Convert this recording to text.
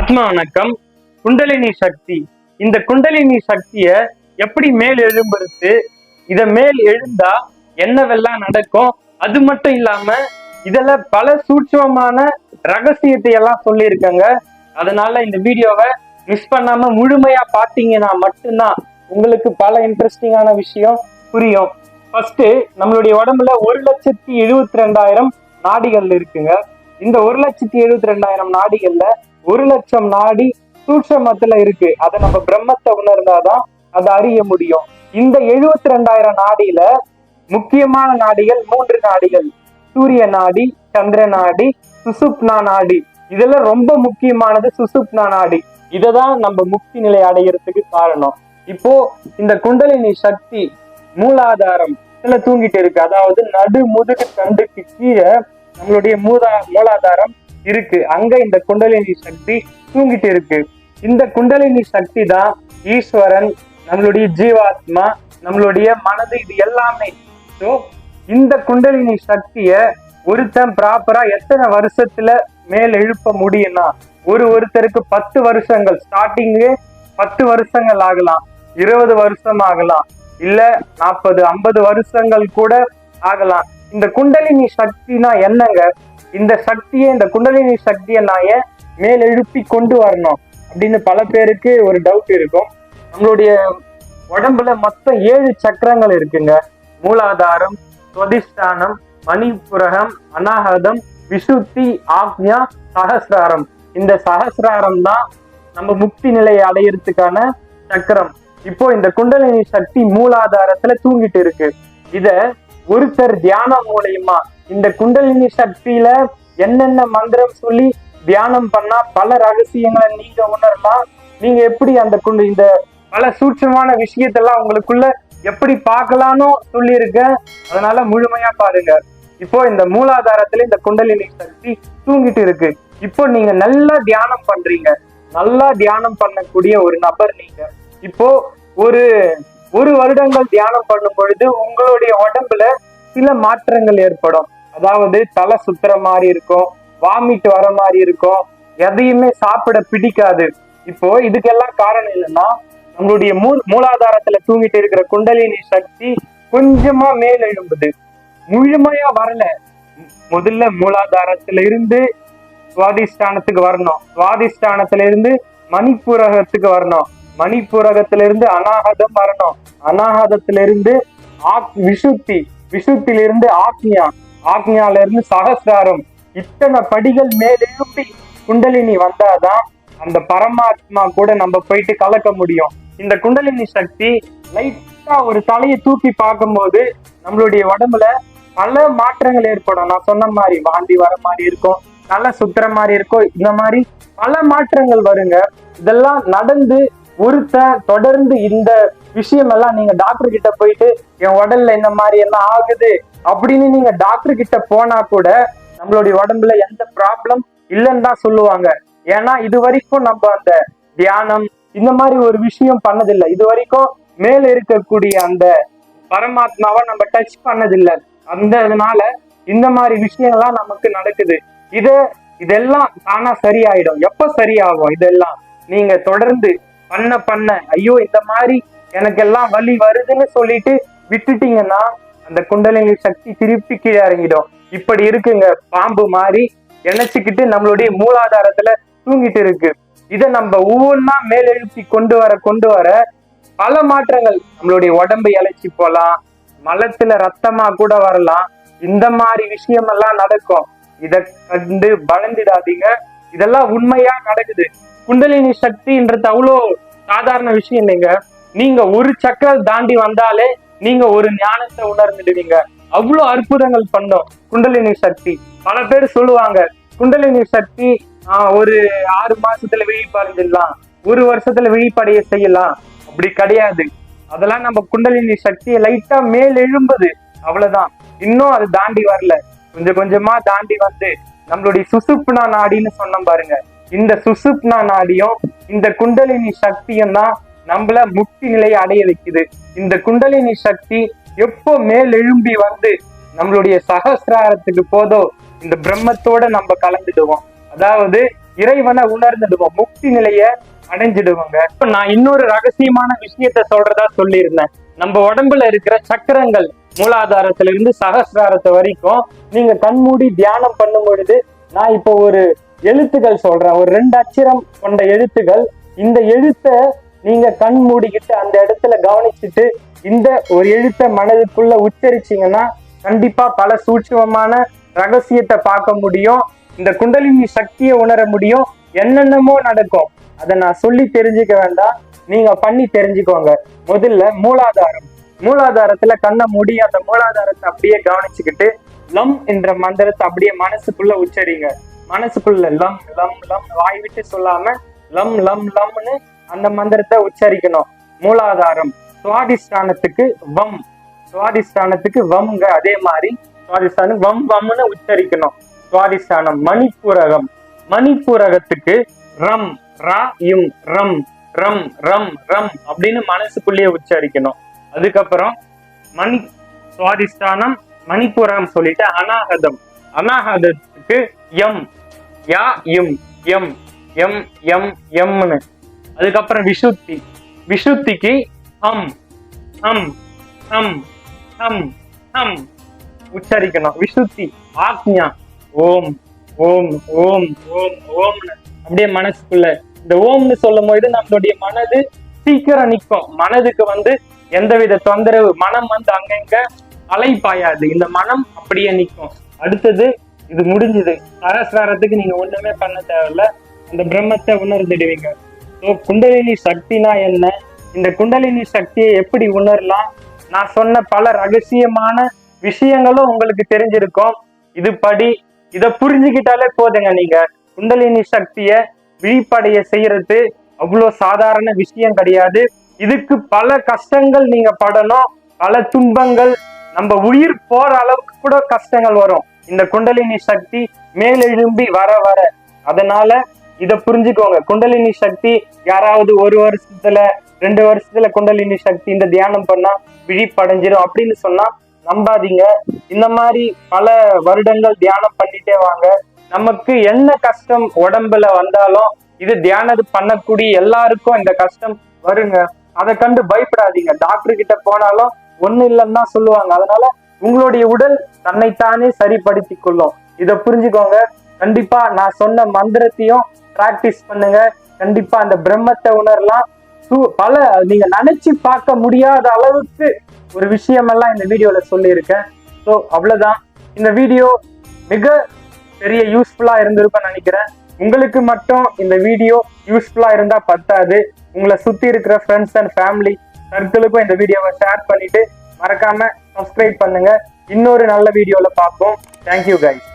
ஆத்மா வணக்கம். குண்டலினி சக்தி. இந்த குண்டலினி சக்திய எப்படி மேல் எழும்புறது, இத மேல் எழுந்தா என்னவெல்லாம் நடக்கும், அது மட்டும் இல்லாம இதுல பல சூட்சமான ரகசியத்தை எல்லாம் சொல்லியிருக்காங்க. அதனால இந்த வீடியோவை மிஸ் பண்ணாம முழுமையா பாத்தீங்கன்னா மட்டும்தான் உங்களுக்கு பல இன்ட்ரெஸ்டிங்கான விஷயம் புரியும். ஃபர்ஸ்ட், நம்மளுடைய உடம்புல 1,72,000 நாடிகள் இருக்குங்க. இந்த 1,72,000 நாடிகள்ல 1,00,000 நாடி சூட்சமத்துல இருக்கு. அதை நம்ம பிரம்மத்தை உணர்ந்தாதான் அதை அறிய முடியும். இந்த 72,000 நாடியில முக்கியமான நாடிகள் 3 நாடிகள்: சூரிய நாடி, சந்திர நாடி, சுசுப்னா நாடி. இதுல ரொம்ப முக்கியமானது சுசுப்னா நாடி. இததான் நம்ம முக்தி நிலை அடைகிறதுக்கு காரணம். இப்போ இந்த குண்டலினி சக்தி மூலாதாரம் தூங்கிட்டு இருக்கு. அதாவது நடு முதுகு தண்டுக்கு கீழே நம்மளுடைய மூலாதாரம் இருக்கு. அங்க இந்த குண்டலினி சக்தி தூங்கிட்டு இருக்கு. இந்த குண்டலினி சக்தி தான் ஈஸ்வரன், நம்மளுடைய ஜீவாத்மா, நம்மளுடைய மனது, இது எல்லாமே. ஸோ இந்த குண்டலினி சக்திய ஒருத்தன் ப்ராப்பரா எத்தனை வருஷத்துல மேல் எழுப்ப முடியும்னா, ஒருத்தருக்கு 10 வருஷங்கள், ஸ்டார்டிங்கே 10 வருஷங்கள் ஆகலாம், 20 வருஷம் ஆகலாம், இல்ல 40, 50 வருஷங்கள் கூட ஆகலாம். இந்த குண்டலினி சக்தினா என்னங்க? இந்த சக்தியை, இந்த குண்டலினி சக்தியை நான் ஏன் மேல் எழுப்பி கொண்டு வரணும் அப்படின்னு பல பேருக்கு ஒரு டவுட் இருக்கும். நம்மளுடைய உடம்புல மொத்தம் 7 சக்கரங்கள் இருக்குங்க. மூலாதாரம், சுவதிஷ்டானம், மணிப்புரகம், அநாகதம், விசுத்தி, ஆக்ஞா, சகசிராரம். இந்த சகசிராரம் தான் நம்ம முக்தி நிலையை அடையிறதுக்கான சக்கரம். இப்போ இந்த குண்டலினி சக்தி மூலாதாரத்துல தூங்கிட்டு இருக்கு. இத ஒருத்தர் தியானம் மூலியமா இந்த குண்டலினி சக்தியில என்னென்ன மந்திரம் சொல்லி தியானம் பண்ணா பல ரகசியங்களை நீங்க உணரலாம். நீங்க எப்படி அந்த இந்த பல சூட்சமான விஷயத்தெல்லாம் உங்களுக்குள்ள எப்படி பார்க்கலான்னு சொல்லியிருக்கேன். அதனால முழுமையா பாருங்க. இப்போ இந்த மூலாதாரத்துல இந்த குண்டலினி சக்தி தூங்கிட்டு இருக்கு. இப்போ நீங்க நல்லா தியானம் பண்றீங்க. நல்லா தியானம் பண்ணக்கூடிய ஒரு நபர் நீங்க. இப்போ ஒரு வருடங்கள் தியானம் பண்ணும் பொழுது உங்களுடைய உடம்புல சில மாற்றங்கள் ஏற்படும். அதாவது தலை சுத்துற மாதிரி இருக்கும், வாமிட் வர மாதிரி இருக்கும், எதையுமே சாப்பிட பிடிக்காது. இப்போ இதுக்கெல்லாம் காரணம் என்னன்னா, நம்மளுடைய மூலாதாரத்துல தூங்கிட்டு இருக்கிற குண்டலினி சக்தி கொஞ்சமா மேல் எழும்புது, முழுமையா வரல. முதல்ல மூலாதாரத்துல இருந்து சுவாதிஷ்டானத்துக்கு வரணும், சுவாதிஷ்டானத்துல இருந்து மணிப்புரகத்துக்கு வரணும், மணிப்புரகத்திலிருந்து அநாகதம் வரணும், அநாகதத்திலிருந்து விசுத்தி, விசுத்திலிருந்து ஆக்ஞா, ஆக்ஞால இருந்து சகசிராரம். இத்தனை படிகள் மேலெழுப்பி குண்டலினி வந்தாதான் அந்த பரமாத்மா கூட நம்ம போயிட்டு கலக்க முடியும். இந்த குண்டலினி சக்தி லைட்டா ஒரு தலையை தூக்கி பார்க்கும்போது நம்மளுடைய உடம்புல பல மாற்றங்கள் ஏற்படும். நான் சொன்ன மாதிரி வாந்தி வர மாதிரி இருக்கும், நல்லா சுத்துற மாதிரி இருக்கும், இந்த மாதிரி பல மாற்றங்கள் வருங்க. இதெல்லாம் நடந்து ஒருத்தன் தொடர்ந்து இந்த விஷயம் எல்லாம் நீங்க டாக்டர் கிட்ட போயிட்டு என் உடல்ல இந்த மாதிரி எல்லாம் ஆகுது அப்படின்னு நீங்க டாக்டர் கிட்ட போனா கூட நம்மளுடைய உடம்புல எந்த ப்ராப்ளம் இல்லைன்னு தான் சொல்லுவாங்க. ஏன்னா இது வரைக்கும் நம்ம அந்த தியானம் இந்த மாதிரி ஒரு விஷயம் பண்ணதில்லை. இது வரைக்கும் மேல இருக்கக்கூடிய அந்த பரமாத்மாவை நம்ம டச் பண்ணதில்லை. அதனால இந்த மாதிரி விஷயங்கள்லாம் நமக்கு நடக்குது. இதெல்லாம் தானா சரியாயிடும். எப்ப சரியாகும்? இதெல்லாம் நீங்க தொடர்ந்து பண்ண ஐயோ இந்த மாதிரி எனக்கு எல்லாம் வலி வருதுன்னு சொல்லிட்டு விட்டுட்டீங்கன்னா அந்த குண்டலினி சக்தி திருப்பி கீழே இறங்கிடும். இப்படி இருக்குங்க, பாம்பு மாதிரி இணைச்சுக்கிட்டு நம்மளுடைய மூலாதாரத்துல தூங்கிட்டு இருக்கு. இதை நம்ம ஒவ்வொன்னா மேலெழுப்பி கொண்டு வர பல மாற்றங்கள், நம்மளுடைய உடம்பு இழைச்சி போலாம், மலத்துல ரத்தமா கூட வரலாம், இந்த மாதிரி விஷயம் எல்லாம் நடக்கும். இதை கண்டு பலந்திடாதீங்க. இதெல்லாம் உண்மையா நடக்குது. குண்டலினி சக்தின்றது அவ்வளோ சாதாரண விஷயம் இல்லைங்க. நீங்க ஒரு சக்கரம் தாண்டி வந்தாலே நீங்க ஒரு ஞானத்தை உணர்ந்துடுவீங்க. அவ்வளவு அற்புதங்கள் பண்ணோம் குண்டலினி சக்தி. பல பேர் சொல்லுவாங்க குண்டலினி சக்தி ஒரு 6 மாசத்துல விழிப்படைஞ்சிடலாம், 1 வருஷத்துல விழிப்படைய செய்யலாம். அப்படி கிடையாது. அதெல்லாம் நம்ம குண்டலினி சக்தியை லைட்டா மேல் எழும்புது, அவ்வளவுதான். இன்னும் அது தாண்டி வரல. கொஞ்சம் கொஞ்சமா தாண்டி வந்து நம்மளுடைய சுசுப்னா நாடின்னு சொன்னோம் பாருங்க. இந்த சுசுப்னா நாடியும் இந்த குண்டலினி சக்தியும் தான் நம்மள முக்தி நிலையை அடைய வைக்குது. இந்த குண்டலினி சக்தி எப்போ மேல் எழும்பி வந்து நம்மளுடைய சகசிராரத்துக்கு போதோ இந்த பிரம்மத்தோட நம்ம கலந்துடுவோம். அதாவது இறைவனை உணர்ந்துடுவோம், முக்தி நிலைய அடைஞ்சிடுவோங்க. நான் இன்னொரு ரகசியமான விஷயத்த சொல்றதா சொல்லியிருந்தேன். நம்ம உடம்புல இருக்கிற சக்கரங்கள் மூலாதாரத்துல இருந்து சகசிராரத்தை வரைக்கும் நீங்க கண்மூடி தியானம் பண்ணும் பொழுது, நான் இப்போ ஒரு எழுத்துக்கள் சொல்றேன், ஒரு 2 அட்சரம் கொண்ட எழுத்துக்கள். இந்த எழுத்தை நீங்க கண் மூடிக்கிட்டு அந்த இடத்துல கவனிச்சுட்டு இந்த ஒரு எழுத்தை மனதுக்குள்ள உச்சரிச்சீங்கன்னா கண்டிப்பா பல சூட்சமமான ரகசியத்தை பார்க்க முடியும். இந்த குண்டலினி சக்தியை உணர முடியும். என்னென்னமோ நடக்கும். அதை நான் சொல்லி தெரிஞ்சுக்க வேண்டாம், நீங்க பண்ணி தெரிஞ்சுக்கோங்க. முதல்ல மூலாதாரத்துல கண்ணை மூடி அந்த மூலாதாரத்தை அப்படியே கவனிச்சுக்கிட்டு லம் என்ற மந்திரத்தை அப்படியே மனசுக்குள்ள உச்சரிங்க. மனசுக்குள்ள லம் லம் லம், வாய் விட்டு சொல்லாம லம் லம் லம்னு அந்த மந்திரத்தை உச்சரிக்கணும். மூலாதாரம். சுவாதிஷ்டானத்துக்கு வம், சுவாதிஷ்டானத்துக்கு வம்ங்க. அதே மாதிரி சுவாதிஷ்டானம் வம் வம்னு உச்சரிக்கணும். சுவாதிஷ்டானம். மணிப்பூரகத்துக்கு ரம் ரா இம் ரம் ரம் ரம் ரம் அப்படின்னு மனசுக்குள்ளேயே உச்சரிக்கணும். அதுக்கப்புறம் சுவாதிஷ்டானம் மணிப்பூரகம் சொல்லிட்டு அநாகதத்துக்கு எம் யா இம் எம் எம் எம் எம்னு. அதுக்கப்புறம் விஷுத்திக்கு ஹம் ஹம் ஹம் ஹம் ஹம் உச்சரிக்கணும். விஷுத்தி. ஆக்ஞா ஓம் ஓம் ஓம் ஓம் ஓம்னு அப்படியே மனசுக்குள்ள இந்த ஓம்னு சொல்லும் போது நம்மளுடைய மனது சீக்கிரம் நிற்கும். மனதுக்கு எந்தவித தொந்தரவு, மனம் அங்கங்க அலைப்பாயாது. இந்த மனம் அப்படியே நிற்கும். அடுத்தது இது முடிஞ்சது. சகசிராரத்துக்கு நீங்க ஒண்ணுமே பண்ண தேவையில்ல, அந்த பிரம்மத்தை உணர்ந்துடுவீங்க. ஸோ குண்டலினி சக்தினா என்ன, இந்த குண்டலினி சக்தியை எப்படி உணரலாம், நான் சொன்ன பல ரகசியமான விஷயங்களும் உங்களுக்கு தெரிஞ்சிருக்கும். இதை புரிஞ்சுக்கிட்டாலே போதுங்க. நீங்க குண்டலினி சக்திய விழிப்படைய செய்யறது அவ்வளோ சாதாரண விஷயம் கிடையாது. இதுக்கு பல கஷ்டங்கள் நீங்க படணும், பல துன்பங்கள், நம்ம உயிர் போற அளவுக்கு கூட கஷ்டங்கள் வரும் இந்த குண்டலினி சக்தி மேலெழும்பி வர வர. அதனால இத புரிஞ்சுக்கோங்க. குண்டலினி சக்தி யாராவது 1 வருஷத்துல 2 வருஷத்துல குண்டலினி சக்தி இந்த தியானம் பண்ணா விழிப்படைஞ்சிடும் அப்படின்னு சொன்னா நம்பாதீங்க. இந்த மாதிரி பல வருடங்கள் தியானம் பண்ணிட்டே வாங்க. நமக்கு என்ன கஷ்டம் உடம்புல வந்தாலும் இது தியானம் பண்ணக்கூடிய எல்லாருக்கும் இந்த கஷ்டம் வருங்க. அதை கண்டு பயப்படாதீங்க. டாக்டர் கிட்ட போனாலும் ஒண்ணு இல்லைன்னு தான் சொல்லுவாங்க. அதனால உங்களுடைய உடல் தன்னைத்தானே சரிப்படுத்தி கொள்ளும். இதை புரிஞ்சுக்கோங்க. கண்டிப்பா நான் சொன்ன மந்திரத்தையும் பிராக்டிஸ் பண்ணுங்க. கண்டிப்பா அந்த பிரம்மத்தை உணரலாம். பல நீங்க நினைச்சு பார்க்க முடியாத அளவுக்கு ஒரு விஷயமெல்லாம் இந்த வீடியோல சொல்லியிருக்கேன். ஸோ அவ்வளவுதான். இந்த வீடியோ மிக பெரிய யூஸ்ஃபுல்லா இருந்திருக்கும்னு நினைக்கிறேன். உங்களுக்கு மட்டும் இந்த வீடியோ யூஸ்ஃபுல்லா இருந்தா பத்தாது, உங்களை சுத்தி இருக்கிற ஃப்ரெண்ட்ஸ் அண்ட் ஃபேமிலி சர்க்கிளுக்கும் இந்த வீடியோவை ஷேர் பண்ணிட்டு மறக்காம சப்ஸ்கிரைப் பண்ணுங்க. இன்னொரு நல்ல வீடியோல பார்ப்போம். Thank you guys.